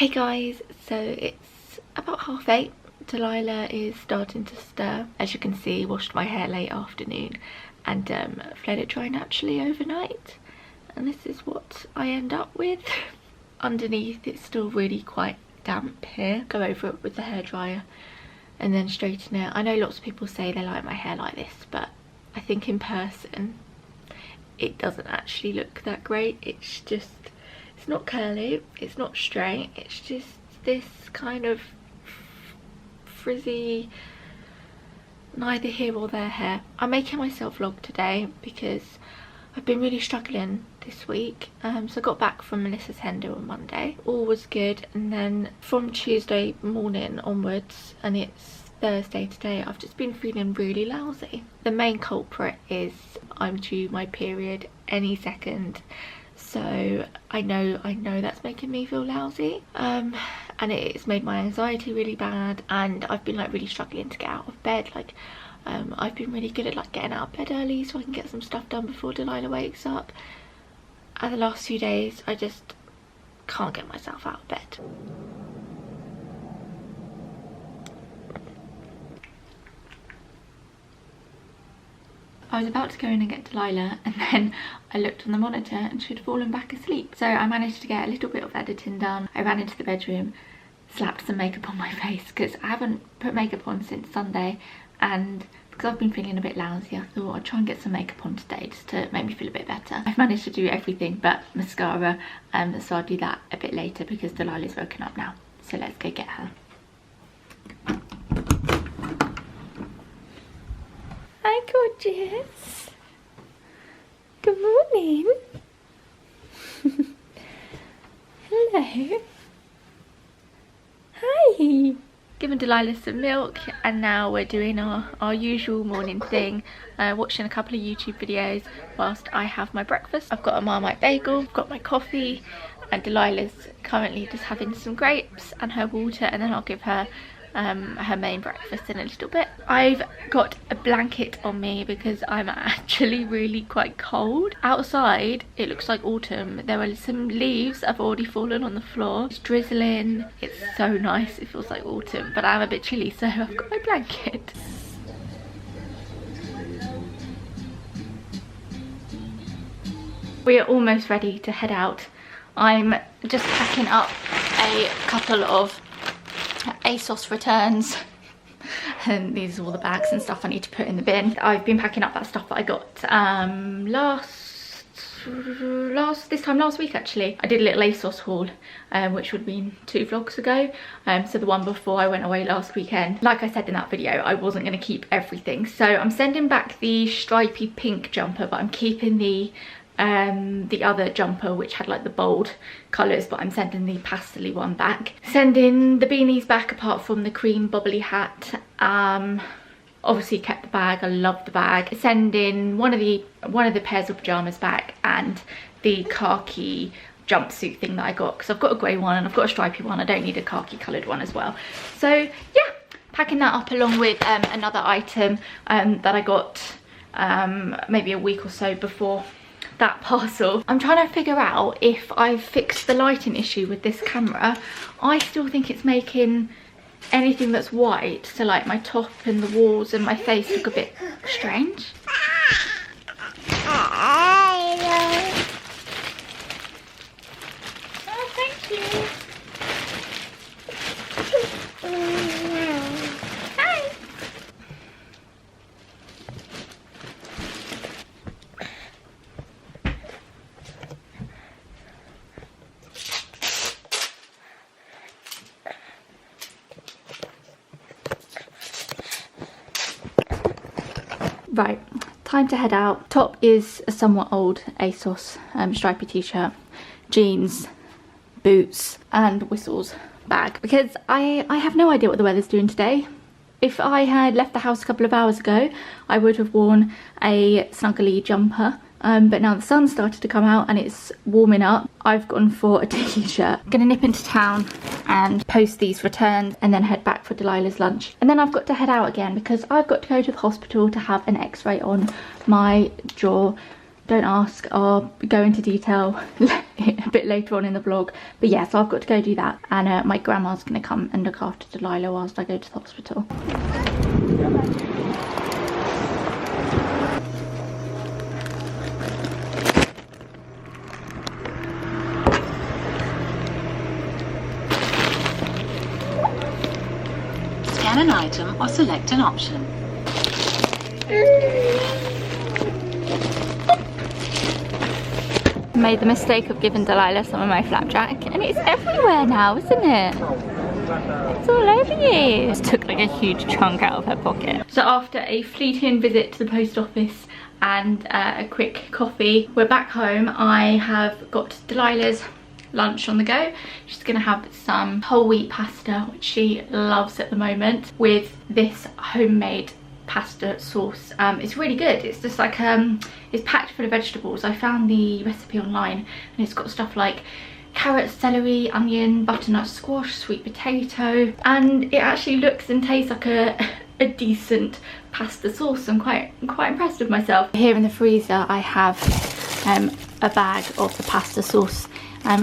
Hey guys, so it's about 8:30. Delilah is starting to stir. As you can see, washed my hair late afternoon and let it dry naturally overnight. And this is what I end up with. Underneath it's still really quite damp here. Go over it with the hairdryer and then straighten it. I know lots of people say they like my hair like this, but I think in person it doesn't actually look that great. It's not curly, it's not straight, it's just this kind of frizzy, neither here or there hair. I'm making myself vlog today because I've been really struggling this week. So I got back from Melissa's Hendo on Monday. All was good, and then from Tuesday morning onwards, and it's Thursday today, I've just been feeling really lousy. The main culprit is I'm due my period any second. So I know that's making me feel lousy, and it's made my anxiety really bad, and I've been like really struggling to get out of bed. Like I've been really good at like getting out of bed early so I can get some stuff done before Delilah wakes up, and the last few days I just can't get myself out of bed. I was about to go in and get Delilah, and then I looked on the monitor and she'd fallen back asleep. So I managed to get a little bit of editing done. I ran into the bedroom, slapped some makeup on my face because I haven't put makeup on since Sunday, and because I've been feeling a bit lousy, I thought I'd try and get some makeup on today just to make me feel a bit better. I've managed to do everything but mascara, so I'll do that a bit later because Delilah's woken up now. So let's go get her. Hi, gorgeous. Good morning. Hello. Hi. Given Delilah some milk, and now we're doing our usual morning thing, watching a couple of YouTube videos whilst I have my breakfast. I've got a Marmite bagel, I've got my coffee, and Delilah's currently just having some grapes and her water, and then I'll give her her main breakfast in a little bit. I've got a blanket on me because I'm actually really quite cold. Outside it looks like autumn. There are some leaves that have already fallen on the floor. It's drizzling. It's so nice. It feels like autumn, but I'm a bit chilly, so I've got my blanket. We are almost ready to head out. I'm just packing up a couple of ASOS returns, and these are all the bags and stuff I need to put in the bin. I've been packing up that stuff that I got this time last week actually. I did a little ASOS haul, which would have been 2 vlogs ago, so the one before I went away last weekend. Like I said in that video, I wasn't going to keep everything, so I'm sending back the stripy pink jumper, but I'm keeping the other jumper which had like the bold colours, but I'm sending the pastel-y one back. Sending the beanies back apart from the cream bubbly hat. Obviously kept the bag, I love the bag. Sending one of the pairs of pyjamas back, and the khaki jumpsuit thing that I got, because I've got a grey one and I've got a stripy one. I don't need a khaki coloured one as well. So yeah, packing that up along with another item that I got maybe a week or so before that parcel. I'm trying to figure out if I've fixed the lighting issue with this camera. I still think it's making anything that's white, so like my top and the walls and my face, look a bit strange. Oh, thank you. Right, time to head out. Top is a somewhat old ASOS stripy t-shirt, jeans, boots and whistles bag, because I have no idea what the weather's doing today. If I had left the house a couple of hours ago, I would have worn a snuggly jumper, but now the sun's started to come out and it's warming up. I've gone for a t-shirt. Gonna nip into town and post these returns and then head back for Delilah's lunch. And then I've got to head out again because I've got to go to the hospital to have an x-ray on my jaw. Don't ask, I'll go into detail a bit later on in the vlog. But yeah, so I've got to go do that, and my grandma's going to come and look after Delilah whilst I go to the hospital. Scan an item or select an option. Made the mistake of giving Delilah some of my flapjack, and it's everywhere now, isn't it? It's all over you. Just took like a huge chunk out of her pocket. So after a fleeting visit to the post office and a quick coffee, we're back home. I have got Delilah's lunch on the go. She's gonna have some whole wheat pasta, which she loves at the moment, with this homemade pasta sauce. It's really good. It's just like it's packed full of vegetables. I found the recipe online, and it's got stuff like carrots, celery, onion, butternut squash, sweet potato, and it actually looks and tastes like a decent pasta sauce. I'm quite impressed with myself. Here in the freezer I have a bag of the pasta sauce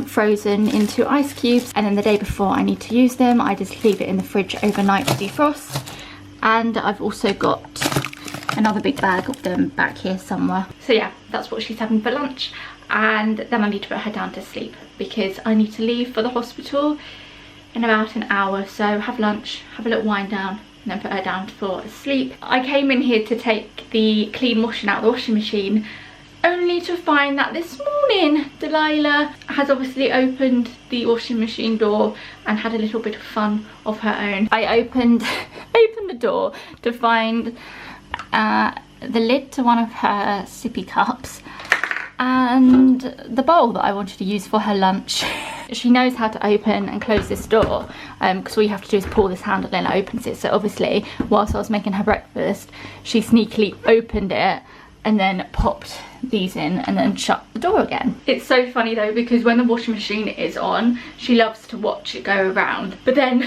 frozen into ice cubes, and then the day before I need to use them I just leave it in the fridge overnight to defrost. And I've also got another big bag of them back here somewhere. So yeah, that's what she's having for lunch, and then I need to put her down to sleep because I need to leave for the hospital in about an hour. So have lunch, have a little wind down, and then put her down for sleep. I came in here to take the clean washing out of the washing machine, only to find that this morning Delilah has obviously opened the washing machine door and had a little bit of fun of her own. I opened the door to find the lid to one of her sippy cups and the bowl that I wanted to use for her lunch. She knows how to open and close this door because all you have to do is pull this handle and it opens it. So obviously whilst I was making her breakfast, she sneakily opened it and then popped these in and then shut the door again. It's so funny though, because when the washing machine is on, she loves to watch it go around, but then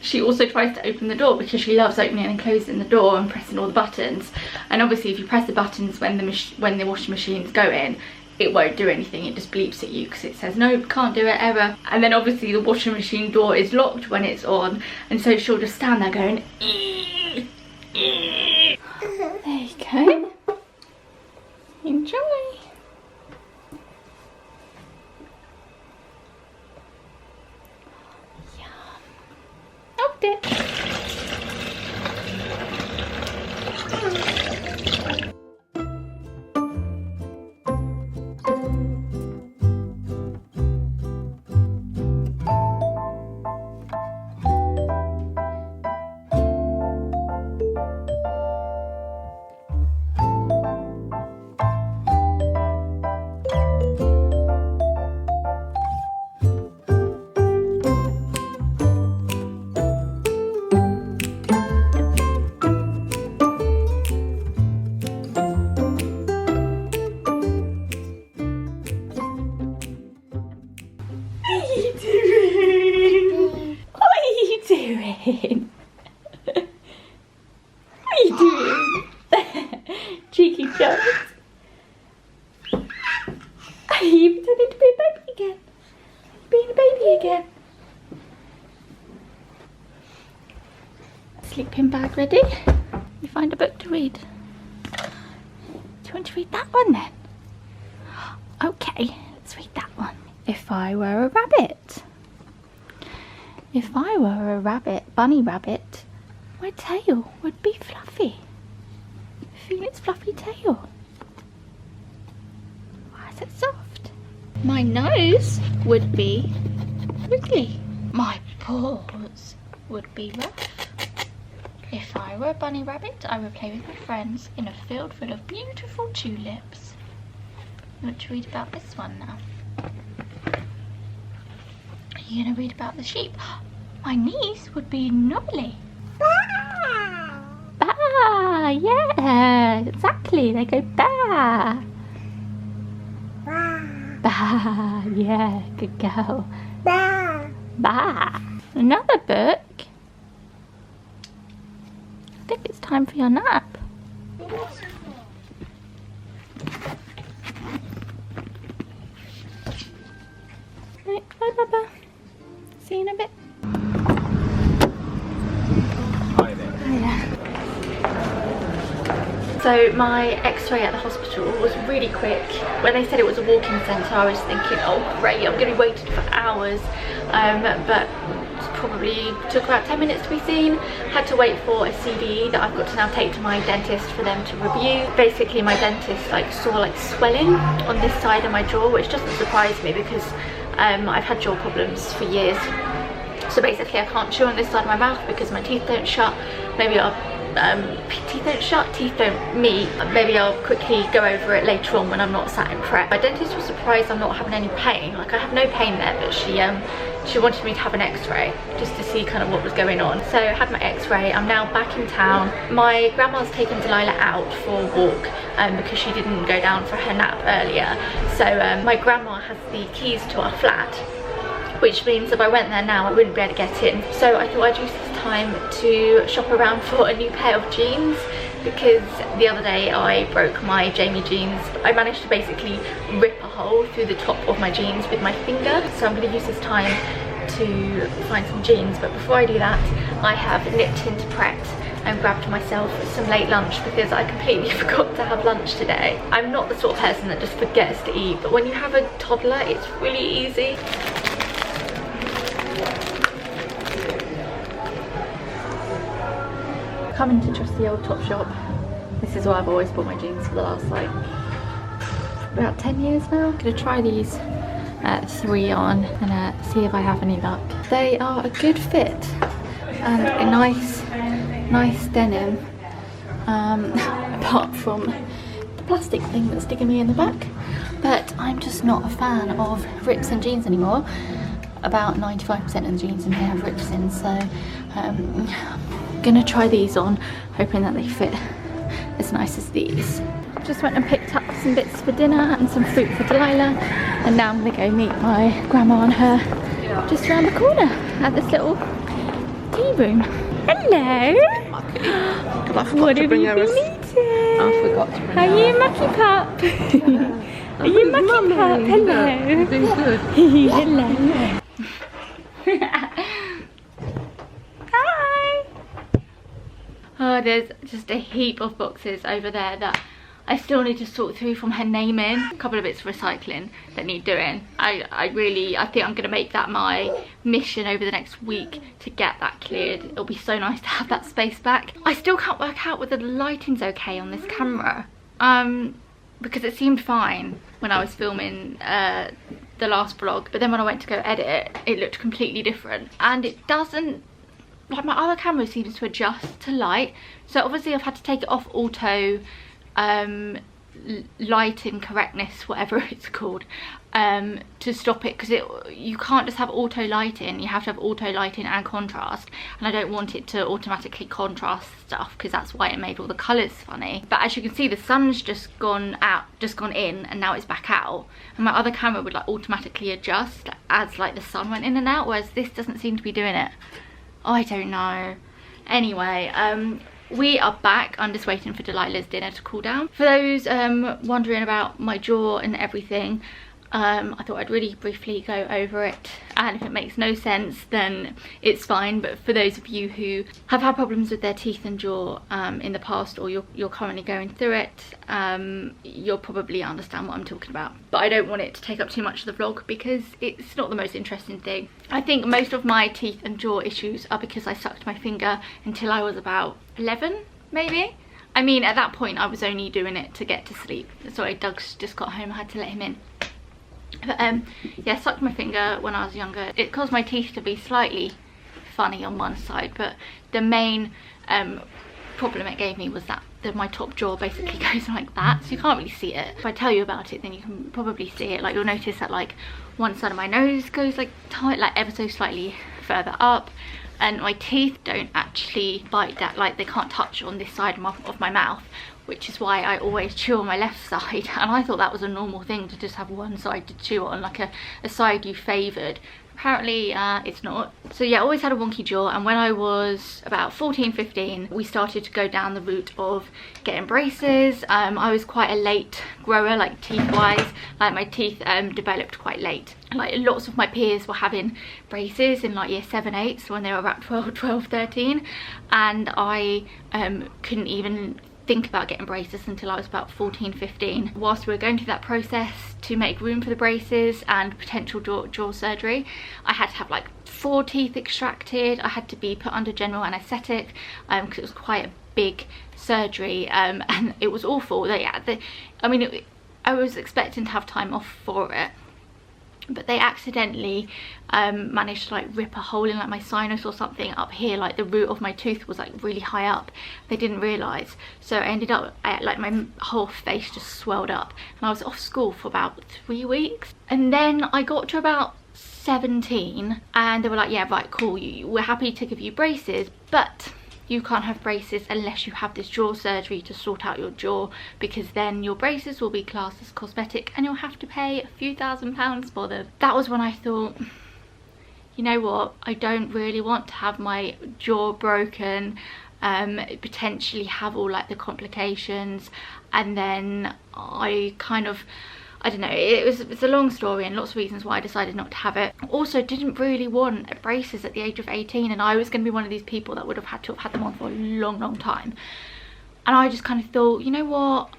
she also tries to open the door because she loves opening and closing the door and pressing all the buttons. And obviously if you press the buttons when the washing machine's going, it won't do anything, it just bleeps at you because it says no, can't do it, error. And then obviously the washing machine door is locked when it's on, and so she'll just stand there going ee, ee. There you go. Enjoy. Yum. Loved it. doing? What are you doing? Cheeky Jones. Are you pretending to be a baby again? Being a baby again? Sleeping bag ready? You find a book to read? Do you want to read that one then? Okay, let's read that one. If I were a rabbit. If I were a rabbit, bunny rabbit, my tail would be fluffy. Feel its fluffy tail. Why is it soft? My nose would be wriggly. My paws would be rough. If I were a bunny rabbit, I would play with my friends in a field full of beautiful tulips. You want to read about this one now? Are you going to read about the sheep? My knees would be knobbly. Bah! Bah! Yeah, exactly. They go bah. Bah. Bah. Yeah, good girl. Bah. Bah. Another book. I think it's time for your nap. Bubba. See you in a bit. Hi there. Hiya. So my x-ray at the hospital was really quick. When they said it was a walk-in centre, I was thinking, oh great, I'm going to be waited for hours. But probably took about 10 minutes to be seen. Had to wait for a CVE that I've got to now take to my dentist for them to review. Basically my dentist saw swelling on this side of my jaw, which doesn't surprise me because I've had jaw problems for years. So basically I can't chew on this side of my mouth because my teeth don't shut. Maybe I'll teeth don't shut, teeth don't meet. Maybe I'll quickly go over it later on when I'm not sat in prep. My dentist was surprised I'm not having any pain. I have no pain there, but she wanted me to have an x-ray just to see kind of what was going on. So I had my x-ray. I'm now back in town. My grandma's taken Delilah out for a walk because she didn't go down for her nap earlier. So my grandma has the keys to our flat, which means if I went there now I wouldn't be able to get in. So I thought I'd use this time to shop around for a new pair of jeans, because the other day I broke my Jamie jeans. I managed to basically rip a hole through the top of my jeans with my finger. So I'm going to use this time to find some jeans, but before I do that I have nipped into Pret and grabbed myself some late lunch because I completely forgot to have lunch today. I'm not the sort of person that just forgets to eat, but when you have a toddler it's really easy. Coming to trusty old Topshop. This is where I've always bought my jeans for the last about 10 years now. I'm gonna try these 3 on and see if I have any luck. They are a good fit and a nice denim, apart from the plastic thing that's sticking me in the back. But I'm just not a fan of rips in jeans anymore. About 95% of the jeans in here have rips in, so I'm gonna try these on, hoping that they fit as nice as these. Just went and picked up some bits for dinner and some fruit for Delilah, and now I'm gonna go meet my grandma and her just around the corner at this little tea room. Hello! What have you been eating? I forgot to bring Are you mucky pup? Are you mucky pup? Hello! You're doing good. Hello! Hi! Oh, there's just a heap of boxes over there that I still need to sort through from her naming. A couple of bits for recycling that need doing. I think I'm going to make that my mission over the next week to get that cleared. It'll be so nice to have that space back. I still can't work out whether the lighting's okay on this camera. Because it seemed fine when I was filming the last vlog, but then when I went to go edit it, it looked completely different. And it doesn't, my other camera seems to adjust to light. So obviously I've had to take it off auto lighting correctness, whatever it's called, to stop it, because you can't just have auto lighting, you have to have auto lighting and contrast, and I don't want it to automatically contrast stuff because that's why it made all the colours funny. But as you can see, the sun's just gone in and now it's back out, and my other camera would automatically adjust as the sun went in and out, whereas this doesn't seem to be doing it. I don't know. Anyway, we are back. I'm just waiting for Delilah's dinner to cool down. For those wondering about my jaw and everything, I thought I'd really briefly go over it, and if it makes no sense then it's fine. But for those of you who have had problems with their teeth and jaw in the past, or you're currently going through it, you'll probably understand what I'm talking about. But I don't want it to take up too much of the vlog because it's not the most interesting thing. I think most of my teeth and jaw issues are because I sucked my finger until I was about 11 maybe. I mean, at that point I was only doing it to get to sleep. Sorry, Doug's just got home, I had to let him in. But yeah, I sucked my finger when I was younger. It caused my teeth to be slightly funny on one side, but the main problem it gave me was that my top jaw basically goes like that, so you can't really see it. If I tell you about it, then you can probably see it. You'll notice that one side of my nose goes ever so slightly further up, and my teeth don't actually bite that, they can't touch on this side of my mouth, which is why I always chew on my left side. And I thought that was a normal thing, to just have one side to chew on, a side you favoured. Apparently it's not. So yeah, I always had a wonky jaw, and when I was about 14, 15, we started to go down the route of getting braces. I was quite a late grower, like teeth wise. Like my teeth developed quite late. Like lots of my peers were having braces in like year 7, 8, so when they were about 12, 13, and I couldn't even think about getting braces until I was about 14, 15. Whilst we were going through that process to make room for the braces and potential jaw surgery, I had to have like 4 teeth extracted. I had to be put under general anaesthetic because it was quite a big surgery, and it was awful. I was expecting to have time off for it, but they accidentally managed to like rip a hole in like my sinus or something up here. Like the root of my tooth was like really high up. They didn't realise, so I ended up like my whole face just swelled up, and I was off school for about 3 weeks. And then I got to about 17 and they were like, yeah, right, cool, we're happy to give you braces, but you can't have braces unless you have this jaw surgery to sort out your jaw, because then your braces will be classed as cosmetic and you'll have to pay a few £1000s for them. That was when I thought, you know what, I don't really want to have my jaw broken, potentially have all like the complications, and then I don't know, it's a long story and lots of reasons why I decided not to have it. Also didn't really want braces at the age of 18, and I was going to be one of these people that would have had to have had them on for a long time. And I just kind of thought, you know what,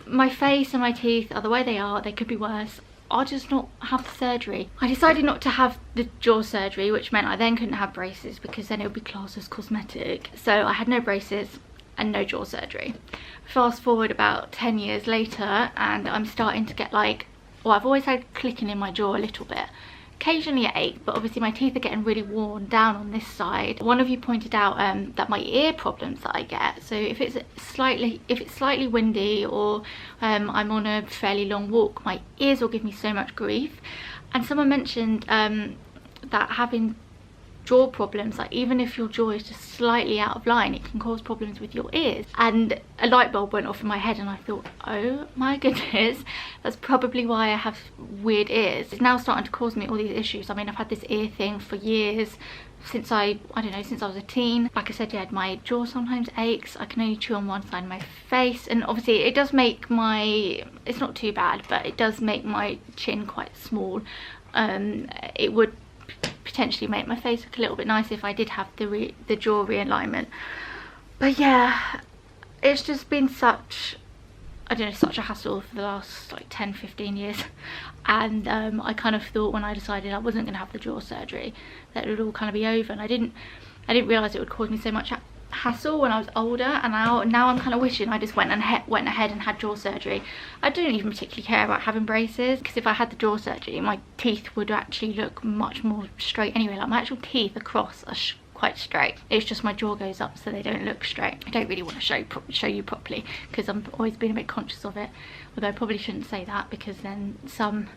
my face and my teeth are the way they are, they could be worse, I'll just not have the surgery. I decided not to have the jaw surgery, which meant I then couldn't have braces because then it would be classed as cosmetic. So I had no braces and no jaw surgery. Fast forward about 10 years later and I'm starting to get like, well, I've always had clicking in my jaw a little bit. Occasionally it aches, but obviously my teeth are getting really worn down on this side. One of you pointed out that my ear problems that I get, so if it's slightly windy or I'm on a fairly long walk, my ears will give me so much grief. And someone mentioned that having jaw problems, like even if your jaw is just slightly out of line, it can cause problems with your ears. And a light bulb went off in my head and I thought, oh my goodness, that's probably why I have weird ears. It's now starting to cause me all these issues. I mean, I've had this ear thing for years, since I don't know, since I was a teen. Like I said, yeah, my jaw sometimes aches. I can only chew on one side of my face, and obviously it does make it's not too bad, but it does make my chin quite small. It would potentially make my face look a little bit nicer if I did have the jaw realignment. But yeah, it's just been such a hassle for the last like 10-15 years. And I kind of thought when I decided I wasn't going to have the jaw surgery that it would all kind of be over, and I didn't realise it would cause me so much hassle when I was older. And now I'm kind of wishing I just went ahead and had jaw surgery. I don't even particularly care about having braces, because if I had the jaw surgery my teeth would actually look much more straight anyway. Like my actual teeth across are quite straight, it's just my jaw goes up so they don't look straight. I don't really want to show you properly because I'm always being a bit conscious of it, although I probably shouldn't say that because then some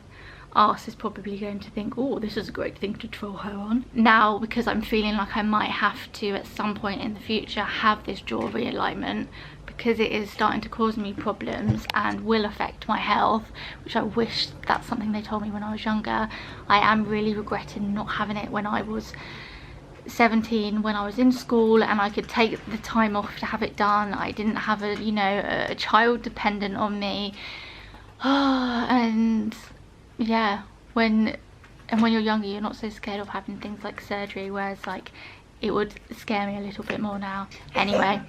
arse is probably going to think, oh, this is a great thing to troll her on. Now, because I'm feeling like I might have to at some point in the future have this jaw realignment, because it is starting to cause me problems and will affect my health, which I wish that's something they told me when I was younger. I am really regretting not having it when I was 17, when I was in school and I could take the time off to have it done. I didn't have a child dependent on me. And yeah, when you're younger you're not so scared of having things like surgery, whereas like it would scare me a little bit more now. Anyway,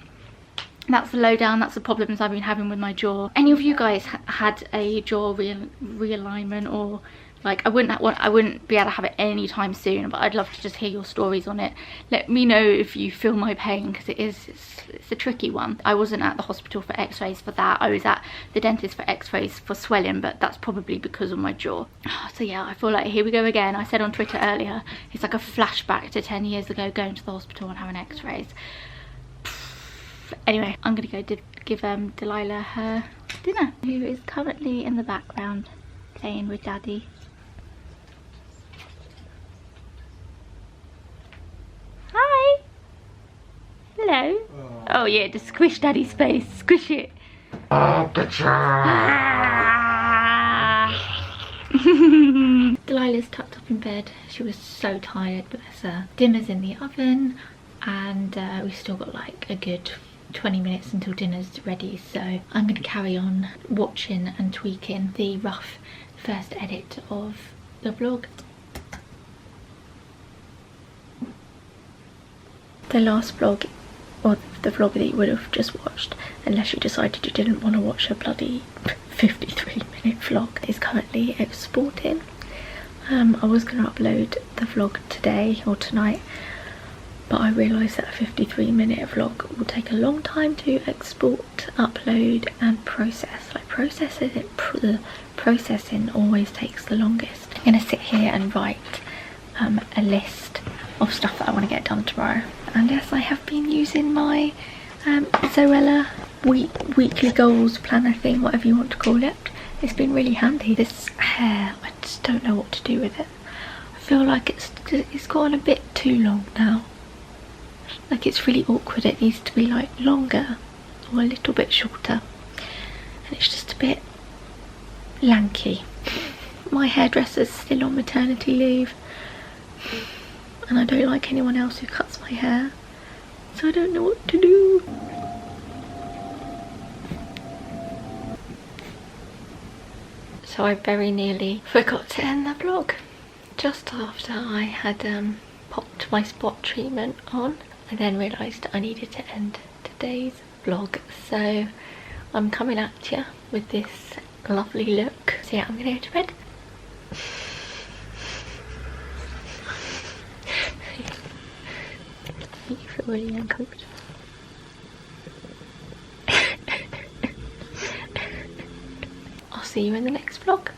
that's the lowdown, that's the problems I've been having with my jaw. Any of you guys had a jaw realignment, or like I wouldn't be able to have it anytime soon, but I'd love to just hear your stories on it. Let me know if you feel my pain, because it's a tricky one. I wasn't at the hospital for x-rays for that. I was at the dentist for x-rays for swelling, but that's probably because of my jaw. So yeah, I feel like here we go again. I said on Twitter earlier, it's like a flashback to 10 years ago going to the hospital and having x-rays. Anyway, I'm gonna go give Delilah her dinner, who is currently in the background playing with Daddy. Hi. Hello. Oh yeah, just squish Daddy's face. Squish it. Ah. Delilah's tucked up in bed. She was so tired, bless her. Dinner's in the oven, and we've still got like a good 20 minutes until dinner's ready, so I'm going to carry on watching and tweaking the rough first edit of the vlog. The last vlog, or the vlog that you would have just watched, unless you decided you didn't want to watch a bloody 53-minute vlog, is currently exporting. I was going to upload the vlog today or tonight, but I realised that a 53-minute vlog will take a long time to export, upload and process. Like processing always takes the longest. I'm going to sit here and write a list of stuff that I want to get done tomorrow. And yes, I have been using my Zoella weekly goals planner thing, whatever you want to call it. It's been really handy. This hair, I just don't know what to do with it. I feel like it's gotten a bit too long now. Like it's really awkward. It needs to be like longer or a little bit shorter. And it's just a bit lanky. My hairdresser's still on maternity leave. And I don't like anyone else who cuts my hair. So I don't know what to do. So I very nearly forgot to end the vlog. Just after I had popped my spot treatment on, I then realised I needed to end today's vlog. So I'm coming at you with this lovely look. So yeah, I'm gonna go to bed. You feel really uncomfortable. I'll see you in the next vlog.